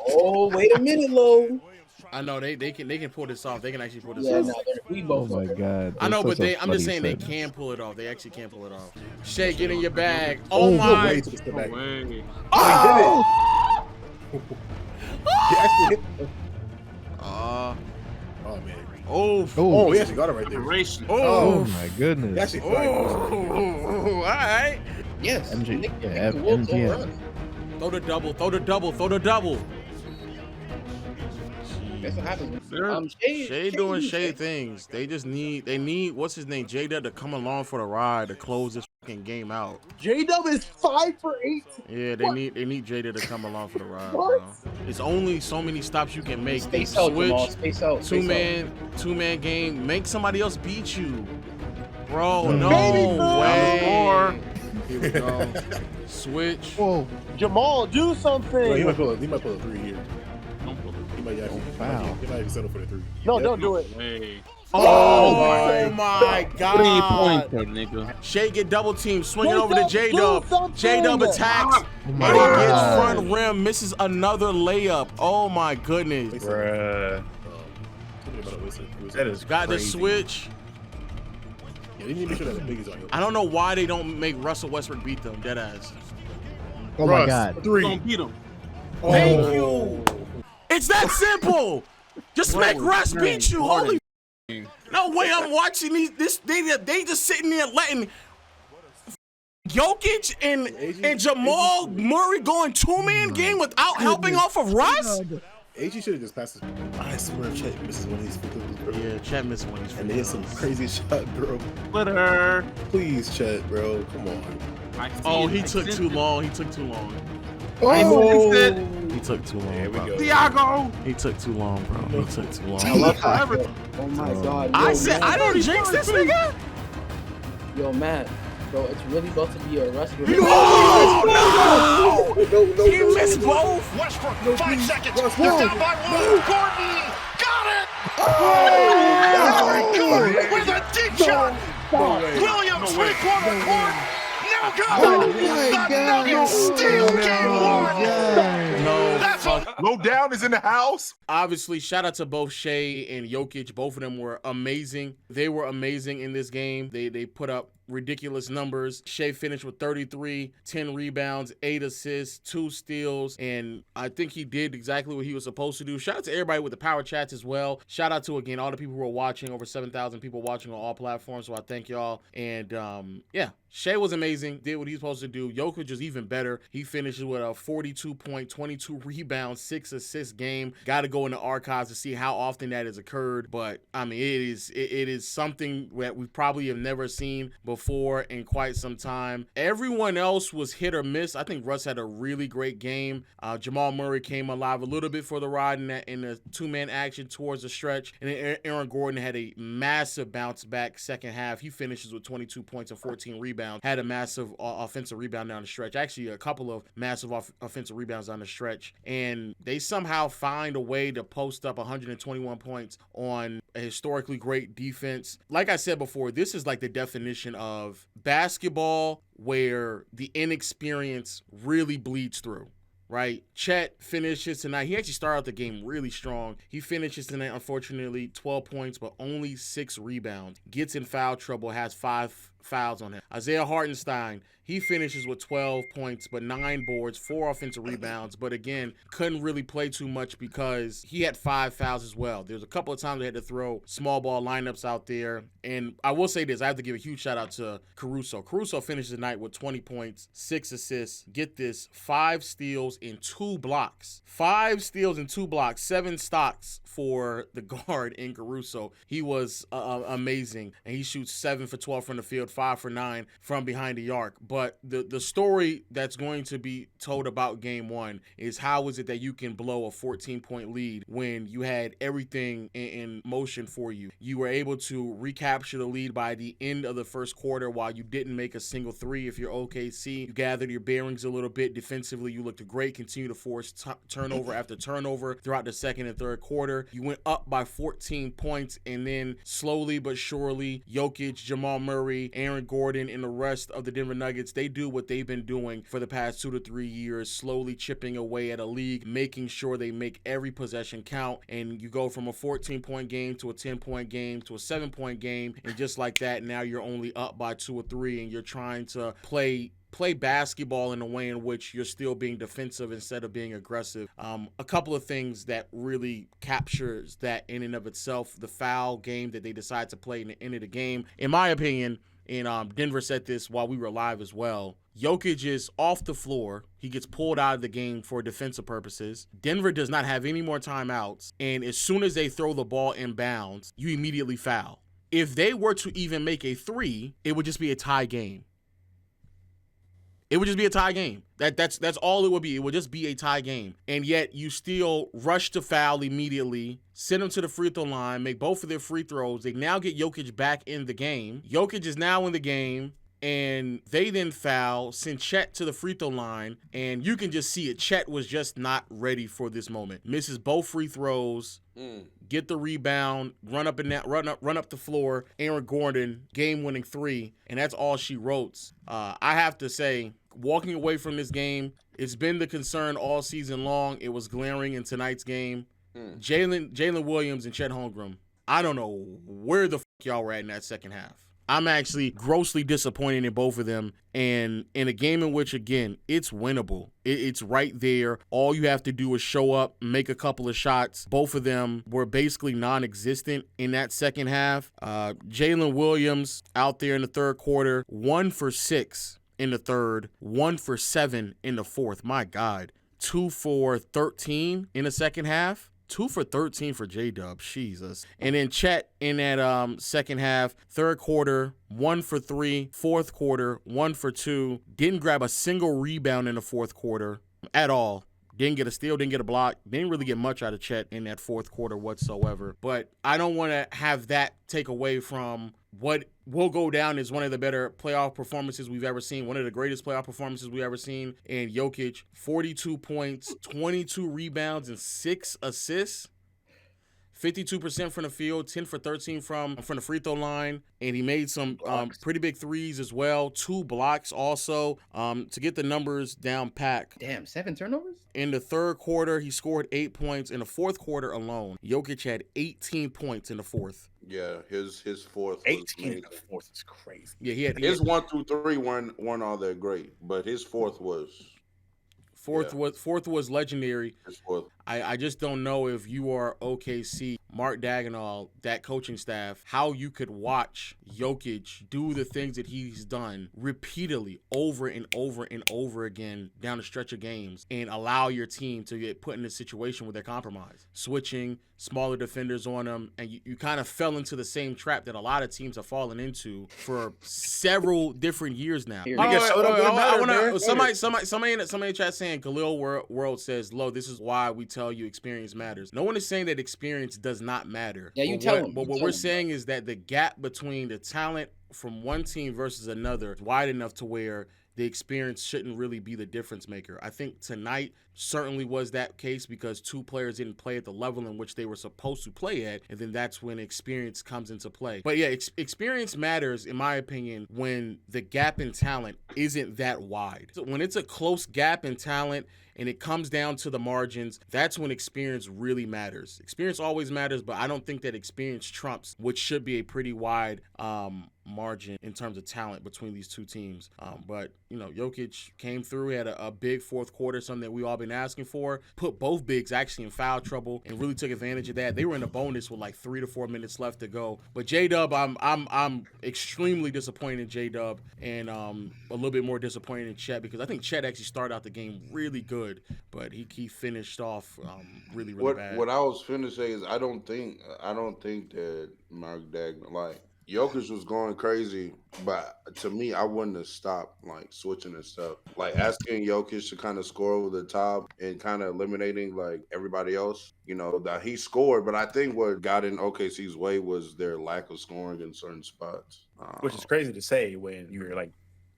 Oh, wait a minute, Lo. I know they can pull this off. They can actually pull this Yeah, off. no, we Oh both. my God. I know, That's but such a I'm just funny saying they sentence. can pull it off. They actually can pull it off. Shay, get in your bag. Oh my! He took a step back. Way. Oh! He actually hit. Uh, Oh man. oh, Oh, he actually got it right there. Preparation. Oh oh, my He goodness. actually oh, flagged. all right. Yes. MG, Nick- yeah, Nick Wolves MGM. overrun. Throw the double, throw the double, throw the double. That's what happens. Sure. Shay doing Shay things. They need what's his name, J-Dub, to come along for the ride to close this fucking game out. J-Dub is 5 for 8. Yeah, they need J-Dub to come along for the ride, What? bro. It's only so many stops you can make. Space out, Jamal. Space out. Two Space man game. Make somebody else beat you, bro. No Baby, way. Here we go. Switch. Whoa. out. Jamal, do something. Bro, he might pull a 3 here. Don't pull it. He might actually foul. he might even settle for the 3. No, Yep. don't do it. Way. Oh my God. 3-pointer, nigga. Shay get double team, swinging J-Dub, over to do J-Dub. something. J-Dub attacks, Oh and my he gets God. front rim, misses another layup. Oh my goodness. Bruh. That is Got the crazy. switch. Yeah, they need to make sure that the big is on. I don't know why they don't make Russell Westbrook beat them, deadass. Oh my God. 3. Don't beat him. Thank you. It's that simple. Just make Russ beat you. Holy no way! I'm watching they just sitting there letting Jokic and Jamal Murray going 2-man game without helping off of Russ. AG should have just passed this. I swear Chet misses one of these free throws, bro. Yeah, Chet missed one. And they hit some crazy shot, bro. Splitter. Please, Chet, bro. Come on. Oh, he took too long. He took too long. Oh! He took too long. There we bro. go. Thiago. He took too long, bro. He took too long. I love Forever. that. Oh my God. I Yo, said man. I don't jinx this nigga. Yo, Matt. Bro, it's really about to be a rush. Oh no! He missed both. Westbrook, 5 seconds. They're down by 1. Gordon got it. Very good with a deep shot. Williams, 3-quarter court. Now got it. The Nuggets steal game 1. No, That's fuck. Low down is in the house. Obviously, shout out to both Shea and Jokic. Both of them were amazing. They were amazing in this game. They put up ridiculous numbers. Shea finished with 33, 10 rebounds, 8 assists, 2 steals, and I think he did exactly what he was supposed to do. Shout out to everybody with the power chats as well. Shout out to, again, all the people who are watching, over 7,000 people watching on all platforms, so I thank y'all. And yeah, Shea was amazing, did what he was supposed to do. Jokic was even better. He finishes with a 42-point, 22 rebounds, 6 assist game. Got to go in the archives to see how often that has occurred, but I mean, it is something that we probably have never seen before in quite some time. Everyone else was hit or miss. I think Russ had a really great game. Jamal Murray came alive a little bit for the ride in the 2-man action towards the stretch, and then Aaron Gordon had a massive bounce back second half. He finishes with 22 points and 14 rebounds. Had a massive offensive rebound down the stretch. Actually, a couple of massive offensive rebounds down the stretch, and they somehow find a way to post up 121 points on a historically great defense. Like I said before, this is like the definition of basketball where the inexperience really bleeds through. Right? Chet finishes tonight. He actually started out the game really strong. He finishes tonight, unfortunately, 12 points, but only 6 rebounds. Gets in foul trouble, has 5 fouls on him. Isaiah Hartenstein, he finishes with 12 points, but 9 boards, 4 offensive rebounds. But again, couldn't really play too much because he had 5 fouls as well. There's a couple of times they had to throw small ball lineups out there. And I will say this, I have to give a huge shout out to Caruso. Caruso finishes the night with 20 points, 6 assists. Get this, 5 steals and 2 blocks. 5 steals and 2 blocks, 7 stocks for the guard in Caruso. He was amazing. And he shoots 7 for 12 from the field, 5 for 9 from behind the arc. But the story that's going to be told about game 1 is how is it that you can blow a 14-point lead when you had everything in motion for you. You were able to recapture the lead by the end of the first quarter while you didn't make a single 3 if you're OKC. You gathered your bearings a little bit. Defensively, you looked great. Continue to force turnover after turnover throughout the second and third quarter. You went up by 14 points, and then slowly but surely, Jokic, Jamal Murray, Aaron Gordon and the rest of the Denver Nuggets, they do what they've been doing for the past 2 to 3 years, slowly chipping away at a league, making sure they make every possession count, and you go from a 14-point game to a 10-point game to a 7-point game, and just like that, now you're only up by 2 or 3, and you're trying to play basketball in a way in which you're still being defensive instead of being aggressive. A couple of things that really captures that in and of itself, the foul game that they decide to play in the end of the game, in my opinion, and Denver said this while we were live as well, Jokic is off the floor. He gets pulled out of the game for defensive purposes. Denver does not have any more timeouts, and as soon as they throw the ball in bounds, you immediately foul. If they were to even make a 3, it would just be a tie game. It would just be a tie game. That's all it would be. It would just be a tie game. And yet you still rush to foul immediately, send them to the free throw line, make both of their free throws. They now get Jokic back in the game. Jokic is now in the game, and they then foul, send Chet to the free throw line, and you can just see it. Chet was just not ready for this moment. Misses both free throws. Get the rebound, run up the floor. Aaron Gordon, game-winning 3, and that's all she wrote. I have to say, walking away from this game, it's been the concern all season long. It was glaring in tonight's game. Jalen Williams and Chet Holmgren, I don't know where the y'all were at in that second half. I'm actually grossly disappointed in both of them. And in a game in which, again, it's winnable. It's right there. All you have to do is show up, make a couple of shots. Both of them were basically non-existent in that second half. Jalen Williams out there in the third quarter, 1 for 6 in the third, 1 for 7 in the fourth. My God. 2 for 13 in the second half. 2 for 13 for J-Dub, Jesus. And then Chet in that second half, third quarter, 1 for 3, fourth quarter, 1 for 2. Didn't grab a single rebound in the fourth quarter at all. Didn't get a steal, didn't get a block. Didn't really get much out of Chet in that fourth quarter whatsoever. But I don't want to have that take away from what will go down as one of the better playoff performances we've ever seen, one of the greatest playoff performances we've ever seen. And Jokic, 42 points, 22 rebounds, and 6 assists. 52% from the field, 10 for 13 from the free throw line, and he made some pretty big threes as well. 2 blocks also to get the numbers down pack. Damn, 7 turnovers? In the third quarter, he scored 8 points. In the fourth quarter alone, Jokic had 18 points in the fourth. Yeah, his fourth. 18 in the fourth is crazy. Yeah, he had his 1 through 3 weren't all that great, but his fourth was. Fourth was legendary. His fourth. I just don't know if you are OKC, Mark Daigneault, that coaching staff, how you could watch Jokic do the things that he's done repeatedly over and over and over again down the stretch of games and allow your team to get put in a situation where they're compromised. Switching, smaller defenders on them, and you kind of fell into the same trap that a lot of teams have fallen into for several different years now. Somebody in the chat saying Khalil World says, "Lo, this is why we tell you experience matters." No one is saying that experience does not matter. Yeah, you tell them. But what we're saying is that the gap between the talent from one team versus another is wide enough to where the experience shouldn't really be the difference maker. I think tonight certainly was that case because 2 players didn't play at the level in which they were supposed to play at, and then that's when experience comes into play. But yeah, experience matters, in my opinion, when the gap in talent isn't that wide. So when it's a close gap in talent and it comes down to the margins, that's when experience really matters. Experience always matters, but I don't think that experience trumps, which should be a pretty wide margin in terms of talent between these two teams. But, you know, Jokic came through, had a big fourth quarter, something that we all been asking for, put both bigs actually in foul trouble and really took advantage of that. They were in a bonus with like 3 to 4 minutes left to go. But J-Dub, I'm extremely disappointed in J-Dub and a little bit more disappointed in Chet because I think Chet actually started out the game really good, but he finished off really bad. What I was finna say is I don't think that Mark Daigneault, like, Jokic was going crazy, but to me, I wouldn't have stopped like switching and stuff. Like asking Jokic to kind of score over the top and kind of eliminating like everybody else. You know, that he scored, but I think what got in OKC's way was their lack of scoring in certain spots. Which is crazy to say when you're like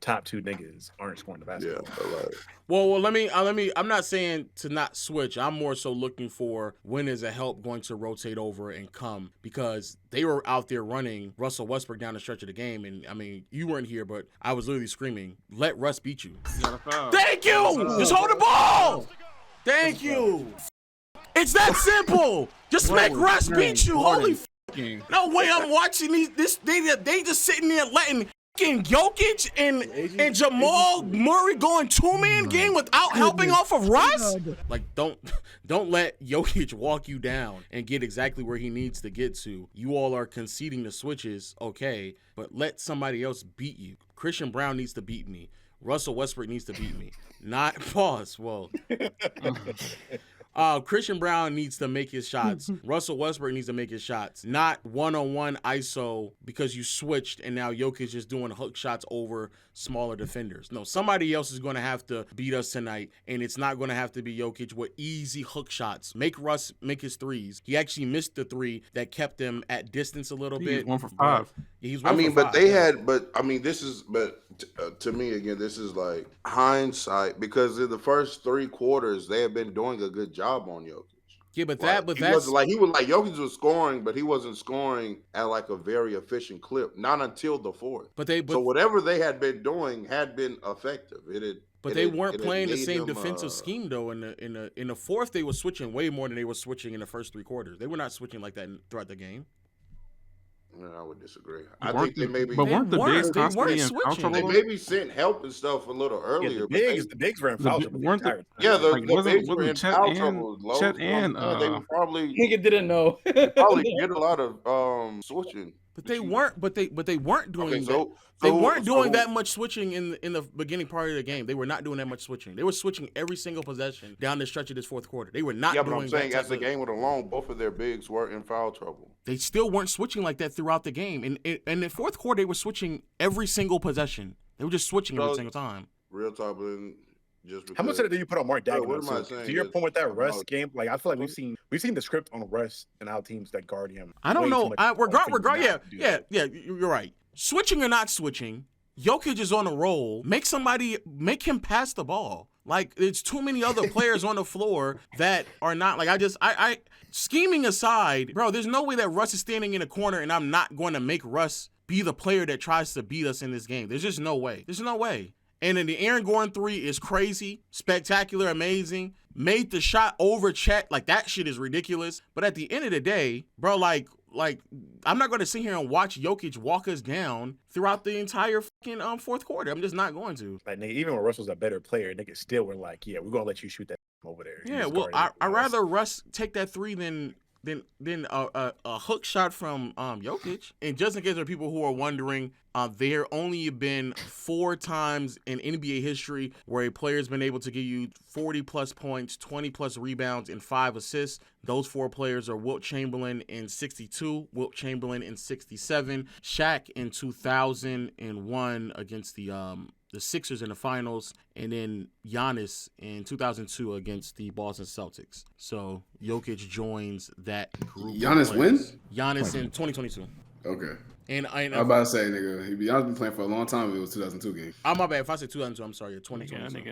top 2 niggas aren't scoring the Yeah, basketball. but like, Well, let me. I'm not saying to not switch. I'm more so looking for when is a help going to rotate over and come, because they were out there running Russell Westbrook down the stretch of the game, and I mean, you weren't here, but I was literally screaming, "Let Russ beat you." Thank you. Just hold the ball. Thank you. It's that simple. Just make Russ beat you. Holy no way! I'm watching these. They just sitting there letting Jokic and Jamal Murray going 2-man game without helping off of Russ. Like, don't let Jokic walk you down and get exactly where he needs to get to. You all are conceding the switches, okay, but let somebody else beat you. Christian Brown needs to beat me. Russell Westbrook needs to beat me. Not pause. Well. Christian Brown needs to make his shots. Russell Westbrook needs to make his shots. Not one-on-one ISO because you switched and now Jokic is doing hook shots over smaller defenders. No, somebody else is going to have to beat us tonight, and it's not going to have to be Jokic with easy hook shots. Make Russ make his threes. He actually missed the 3 that kept him at distance a little bit. 1 for 5. He's I mean, but they had, but I mean, this is, but to me again, this is like hindsight, because in the first 3 quarters they have been doing a good job on Jokic. Yeah, but Like, that's like Jokic was scoring, but he wasn't scoring at like a very efficient clip. Not until the 4th. So whatever they had been doing had been effective. They weren't playing the same defensive scheme though. In the 4th, they were switching way more than they were switching in the first 3 quarters. They were not switching like that throughout the game. No, I would disagree. I think they maybe, but weren't the bigs constantly in foul trouble? They maybe sent help and stuff a little earlier. Yeah, the bigs were in foul trouble. The bigs were in foul trouble. Chet and they were probably Nigga didn't know. probably get a lot of switching. But they weren't. But they weren't doing. Okay, they weren't doing that much switching in the beginning part of the game. They were not doing that much switching. They were switching every single possession down the stretch of this 4th quarter. They were not. Yeah, doing but I'm saying as the game went along, both of their bigs were in foul trouble. They still weren't switching like that throughout the game. And in the 4th quarter, they were switching every single possession. They were just switching every single time. Real talk, just because, how much of it do you put on Mark Dagnall? What am I saying? To your point with that Russ game, like I feel like we've seen the script on Russ and our teams that guard him. I don't know. Yeah, you're right. Switching or not switching, Jokic is on a roll. Make him pass the ball. Like, it's too many other players on the floor that are not like, I scheming aside, bro, there's no way that Russ is standing in a corner and I'm not going to make Russ be the player that tries to beat us in this game. There's just no way. There's no way. And then the Aaron Gordon 3 is crazy, spectacular, amazing. Made the shot over Chet. Like, that shit is ridiculous. But at the end of the day, bro, like I'm not going to sit here and watch Jokic walk us down throughout the entire fucking 4th quarter. I'm just not going to. Like, even when Russ was a better player, niggas still were like, yeah, we're going to let you shoot that over there. Yeah, well, I'd rather Russ take that 3 than a hook shot from Jokic. And just in case there are people who are wondering, there only been 4 times in NBA history where a player's been able to give you 40-plus points, 20-plus rebounds, and 5 assists. Those 4 players are Wilt Chamberlain in 62, Wilt Chamberlain in 67, Shaq in 2001 against the Sixers in the finals, and then Giannis in 2002 against the Boston Celtics. So Jokic joins that group. Giannis wins? Giannis in 2022. Okay. And I'm about to say, nigga, Giannis been playing for a long time. It was 2002 game. Oh, my bad. If I said 2002, I'm sorry. 2022.